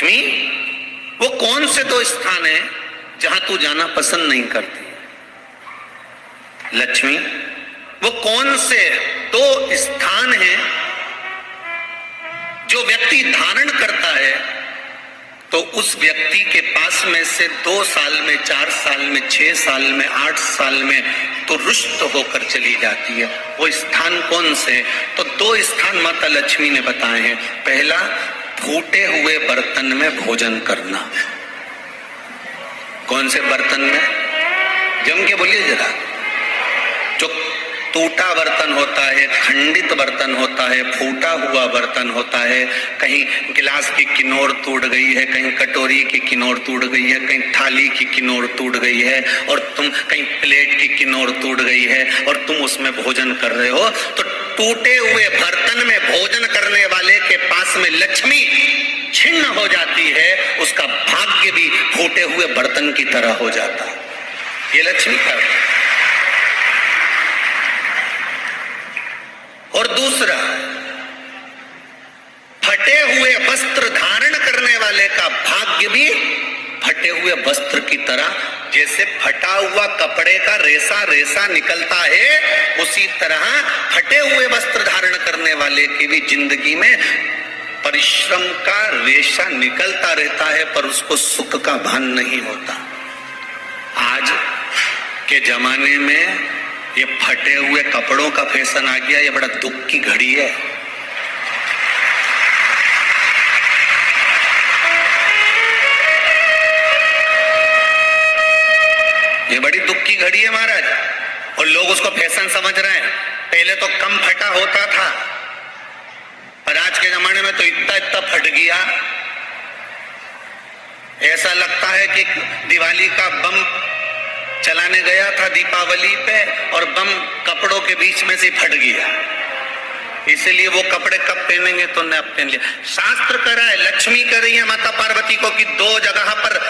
लक्ष्मी, वो कौन से दो स्थान है जहां तू जाना पसंद नहीं करती? लक्ष्मी, वो कौन से दो स्थान हैं जो व्यक्ति धारण करता है तो उस व्यक्ति के पास में से 2 साल में, 4 साल में, 6 साल में, 8 साल में तो रुष्ट होकर चली जाती है? वो स्थान कौन से? तो 2 स्थान माता लक्ष्मी ने बताए हैं। पहला, फूटे हुए बर्तन में भोजन करना। कौन से बर्तन में? जम के बोलिए जरा। जो टूटा बर्तन होता है, खंडित बर्तन होता है, फूटा हुआ बर्तन होता है, कहीं गिलास की किनोर टूट गई है, कहीं कटोरी की किनोर टूट गई है, कहीं थाली की किनोर टूट गई है, और तुम कहीं प्लेट की किनोर टूट गई है और तुम उसमें भोजन कर रहे हो, तो टूटे हुए बर्तन में भोजन करने वाले के पास में लक्ष्मी छिन्न हो जाती है, उसका भाग्य भी फूटे हुए बर्तन की तरह हो जाता है। ये लक्ष्मी का। और दूसरा, फटे हुए वस्त्र धारण करने वाले का भाग्य भी फटे हुए वस्त्र की तरह, जैसे फटा हुआ कपड़े का रेसा रेसा निकलता है, उसी तरह फटे हुए वस्त्र धारण करने वाले की भी जिंदगी में परिश्रम का रेशा निकलता रहता है, पर उसको सुख का भान नहीं होता। आज के जमाने में ये फटे हुए कपड़ों का फैशन आ गया, ये बड़ा दुख की घड़ी है। ये बड़ी दुख की घड़ी है महाराज, और लोग उसको फैशन समझ रहे हैं। पहले तो कम फटा होता था, पर आज के जमाने में तो इतना इतना फट गया, ऐसा लगता है कि दिवाली का बम चलाने गया था दीपावली पे और बम कपड़ों के बीच में से फट गया। इसलिए वो कपड़े कब पहनेंगे तो न पहन लिया। शास्त्र कह रहा है, लक्ष्मी कह रही है माता पार्वती को कि 2 जगह पर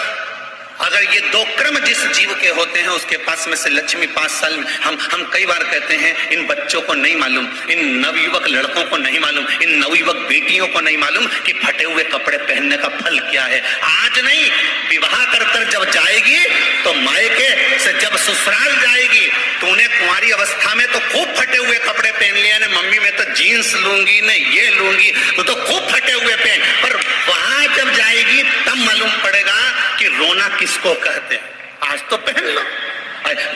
अगर ये 2 क्रम जिस जीव के होते हैं उसके पास में से लक्ष्मी 5 साल में, हम कई बार कहते हैं इन बच्चों को नहीं मालूम, इन नवयुवक लड़कों को नहीं मालूम, इन नवयुवक बेटियों को नहीं मालूम कि फटे हुए कपड़े पहनने का फल क्या है। आज नहीं, विवाह कर जब जाएगी तो मायके से जब ससुराल जाएगी, तूने कुंवारी अवस्था में तो खूब फटे हुए कपड़े पहन लिया ना, मम्मी मैं तो जीन्स लूंगी न ये लूंगी, तो खूब फटे हुए पहन, पर वहां जब जाएगी तब मालूम पड़ेगा कि रोना किसको कहते हैं। आज तो पहन लो,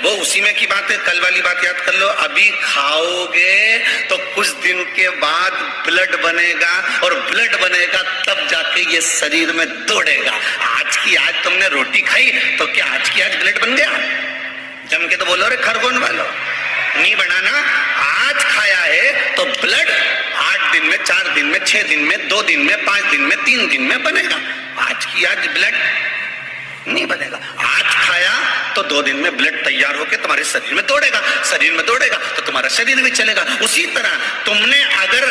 वो उसी में की बात है। कल वाली बात याद कर लो, अभी खाओगे तो कुछ दिन के बाद ब्लड बनेगा, और ब्लड बनेगा तब जाके ये शरीर में दौड़ेगा। आज की आज तुमने रोटी खाई तो क्या आज की आज ब्लड बन गया? जम के तो बोलो रे खरगोन वालों, नहीं बनाना। आज खाया है तो ब्लड 8 दिन में, 4 दिन में, 6 दिन में, 2 दिन में, 5 दिन में, 3 दिन में बनेगा। आज की आज ब्लड नहीं बनेगा। आज खाया तो 2 दिन में ब्लड तैयार होकर तुम्हारे शरीर में दौड़ेगा, शरीर में दौड़ेगा तो तुम्हारा शरीर भी चलेगा। उसी तरह तुमने अगर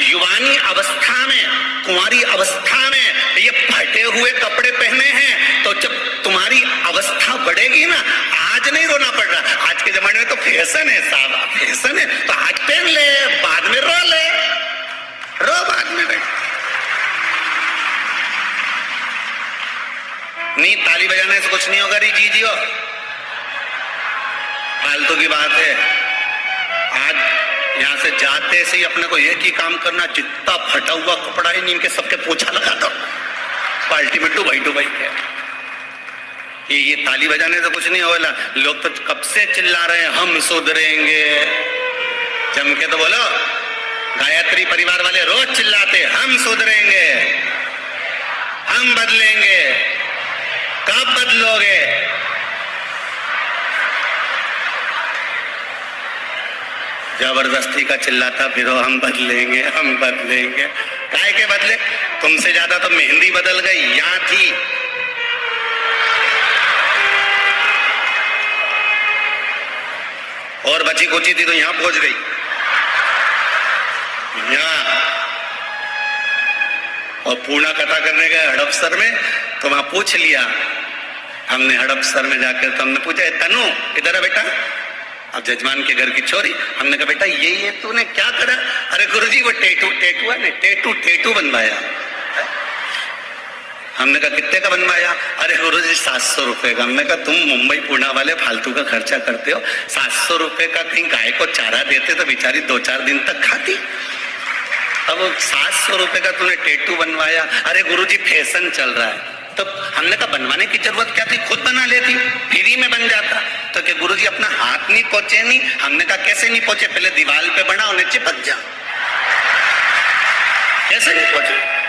युवानी अवस्था में, कुंवारी अवस्था में ये फटे हुए कपड़े पहने हैं, तो जब तुम्हारी अवस्था बढ़ेगी ना, आज नहीं रोना पड़ रहा। आज के जमाने में तो फैशन है साहब, फैशन है तो आज पहन ले, बाद में रो ले, रो बाद में बैठ। नहीं, ताली बजाने से कुछ नहीं होगा री जीजियो, फालतू की बात है। आज यहां से जाते से ही अपने को एक ही काम करना, जितना फटा हुआ कपड़ा है नीम के सबके पोछा लगा दो, पार्टी में डुबाई के। ये ताली बजाने से कुछ नहीं होगा। लोग तो कब से चिल्ला रहे हैं हम सुधरेंगे, जम के तो बोलो। गायत्री परिवार वाले रोज चिल्लाते हम सुधरेंगे, हम बदलेंगे। कब बदलोगे? जबरदस्ती का चिल्लाता फिरो हम बदलेंगे, हम बदलेंगे। काहे के बदले? तुमसे ज्यादा तो मेहंदी बदल गई, यहां थी। और बची कुची थी तो यहां पहुंच गई। यहां और पूर्णा कथा करने गए हड़पसर में, तो वहां पूछ लिया हमने हड़पसर में जाकर, तो हमने पूछा तनु इधर है बेटा, अब जजमान के घर की छोरी। हमने कहा बेटा ये तूने क्या करा? अरे गुरुजी वो टेटू है ना, टेटू बनवाया। हमने कहा कितने का बनवाया? अरे गुरुजी 700 रुपए का। हमने कहा तुम मुंबई पुणे वाले फालतू का खर्चा करते हो, 700 रुपए का कहीं गाय को चारा देते तो बेचारी 2-4 दिन तक खाती। अब 700 रुपए का तूने टैटू बनवाया। अरे गुरुजी फैशन चल रहा है। तो हमने कहा बनवाने की जरूरत क्या थी, खुद बना लेती, फ्री में बन जाता। तो क्या गुरुजी अपना हाथ नहीं पहुंचे? नहीं। हमने कहा कैसे नहीं पहुंचे? पहले दीवार पे बनाओ, नीचे चिपक जा। कैसे नहीं पहुंचे?